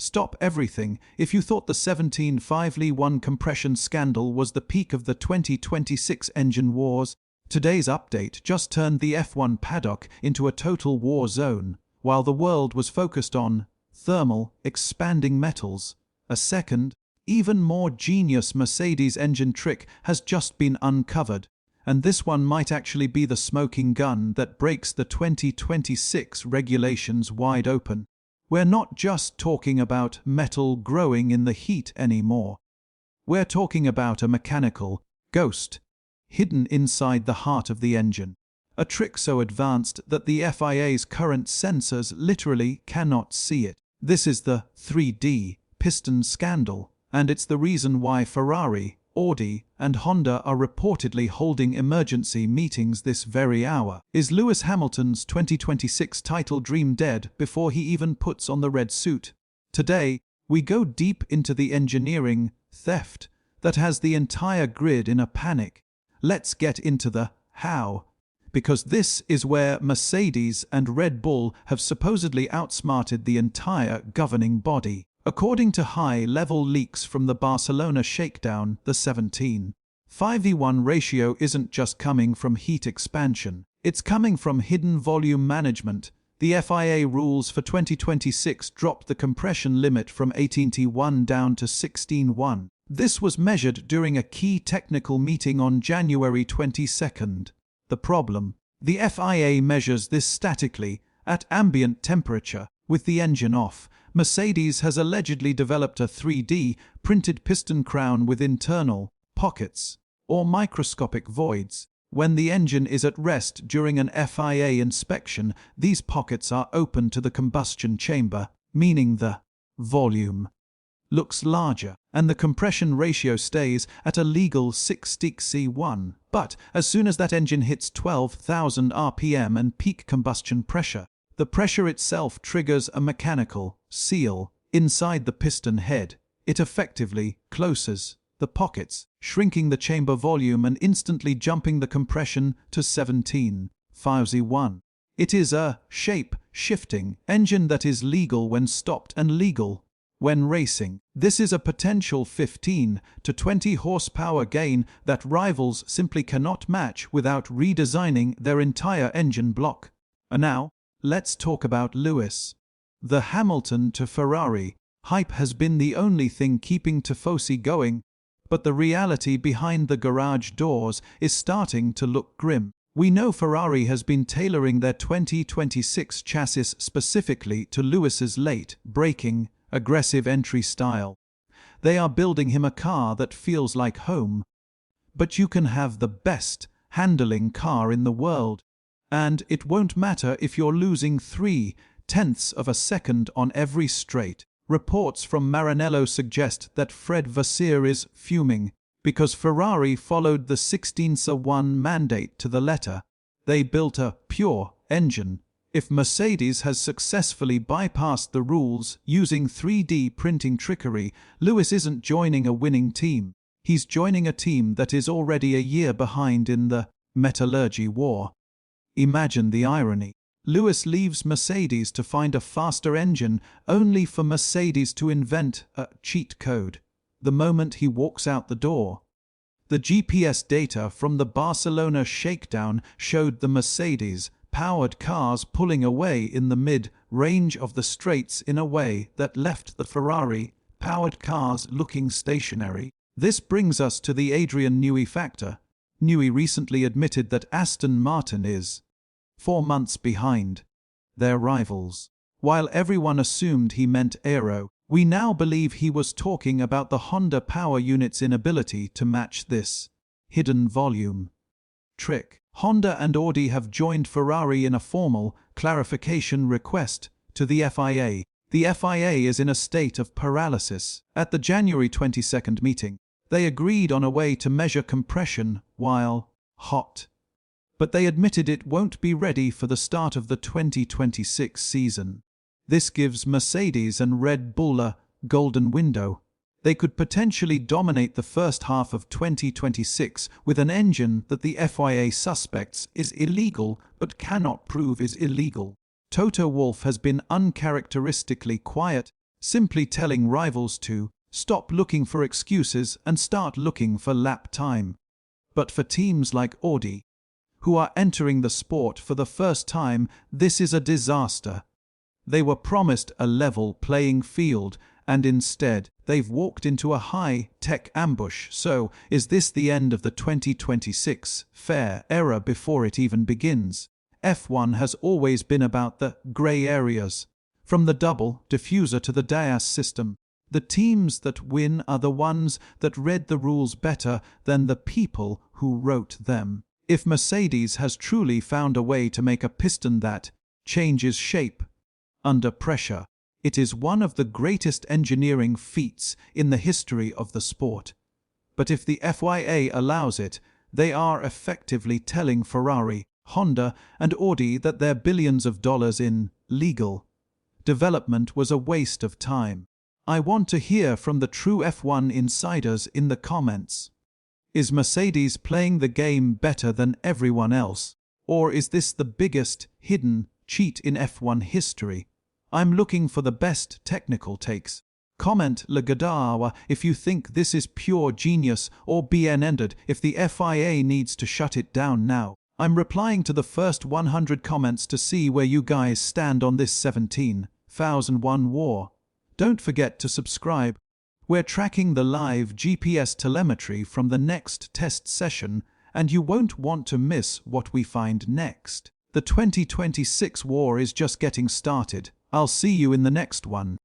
Stop everything if you thought the 17.5Li1 compression scandal was the peak of the 2026 engine wars. Today's update just turned the F1 paddock into a total war zone. While the world was focused on thermal, expanding metals, a second, even more genius Mercedes engine trick has just been uncovered. And this one might actually be the smoking gun that breaks the 2026 regulations wide open. We're not just talking about metal growing in the heat anymore. We're talking about a mechanical ghost hidden inside the heart of the engine. A trick so advanced that the FIA's current sensors literally cannot see it. This is the 3D piston scandal, and it's the reason why Ferrari, Audi, and Honda are reportedly holding emergency meetings this very hour. Is Lewis Hamilton's 2026 title dream dead before he even puts on the red suit? Today, we go deep into the engineering theft that has the entire grid in a panic. Let's get into the how, because this is where Mercedes and Red Bull have supposedly outsmarted the entire governing body. According to high-level leaks from the Barcelona shakedown, the 17.5:1 ratio isn't just coming from heat expansion, it's coming from hidden volume management. The FIA rules for 2026 dropped the compression limit from 18.1 down to 16.1. This was measured during a key technical meeting on January 22nd. The problem? The FIA measures this statically, at ambient temperature, with the engine off. Mercedes has allegedly developed a 3D printed piston crown with internal pockets, or microscopic voids. When the engine is at rest during an FIA inspection, these pockets are open to the combustion chamber, meaning the volume looks larger, and the compression ratio stays at a legal 6.1. But as soon as that engine hits 12,000 RPM and peak combustion pressure, the pressure itself triggers a mechanical seal inside the piston head. It effectively closes the pockets, shrinking the chamber volume and instantly jumping the compression to 17.5. It is a shape-shifting engine that is legal when stopped and legal when racing. This is a potential 15 to 20 horsepower gain that rivals simply cannot match without redesigning their entire engine block. And now, let's talk about Lewis. The Hamilton to Ferrari hype has been the only thing keeping Tifosi going, but the reality behind the garage doors is starting to look grim. We know Ferrari has been tailoring their 2026 chassis specifically to Lewis's late, braking, aggressive entry style. They are building him a car that feels like home. But you can have the best handling car in the world, and it won't matter if you're losing 0.3 of a second on every straight. Reports from Maranello suggest that Fred Vasseur is fuming because Ferrari followed the 16.1 mandate to the letter. They built a pure engine. If Mercedes has successfully bypassed the rules using 3D printing trickery, Lewis isn't joining a winning team. He's joining a team that is already a year behind in the metallurgy war. Imagine the irony. Lewis leaves Mercedes to find a faster engine, only for Mercedes to invent a cheat code the moment he walks out the door. The GPS data from the Barcelona shakedown showed the Mercedes-powered cars pulling away in the mid-range of the straights in a way that left the Ferrari-powered cars looking stationary. This brings us to the Adrian Newey factor. Newey recently admitted that Aston Martin is 4 months behind their rivals. While everyone assumed he meant aero, we now believe he was talking about the Honda power unit's inability to match this hidden volume trick. Honda and Audi have joined Ferrari in a formal clarification request to the FIA. The FIA is in a state of paralysis. At the January 22nd meeting, they agreed on a way to measure compression while hot, but they admitted it won't be ready for the start of the 2026 season. This gives Mercedes and Red Bull a golden window. They could potentially dominate the first half of 2026 with an engine that the FIA suspects is illegal but cannot prove is illegal. Toto Wolff has been uncharacteristically quiet simply telling rivals to stop looking for excuses and start looking for lap time. But for teams like Audi, who are entering the sport for the first time, this is a disaster. They were promised a level playing field, and instead, they've walked into a high-tech ambush. So, is this the end of the 2026 fair era before it even begins? F1 has always been about the grey areas. From the double diffuser to the DAS system, the teams that win are the ones that read the rules better than the people who wrote them. If Mercedes has truly found a way to make a piston that changes shape under pressure, it is one of the greatest engineering feats in the history of the sport. But if the FIA allows it, they are effectively telling Ferrari, Honda, and Audi that their billions of dollars in legal development was a waste of time. I want to hear from the true F1 insiders in the comments. Is Mercedes playing the game better than everyone else? Or is this the biggest hidden cheat in F1 history? I'm looking for the best technical takes. Comment Lagadawa if you think this is pure genius, or BN-ended if the FIA needs to shut it down now. I'm replying to the first 100 comments to see where you guys stand on this 17,001 war. Don't forget to subscribe. We're tracking the live GPS telemetry from the next test session, and you won't want to miss what we find next. The 2026 war is just getting started. I'll see you in the next one.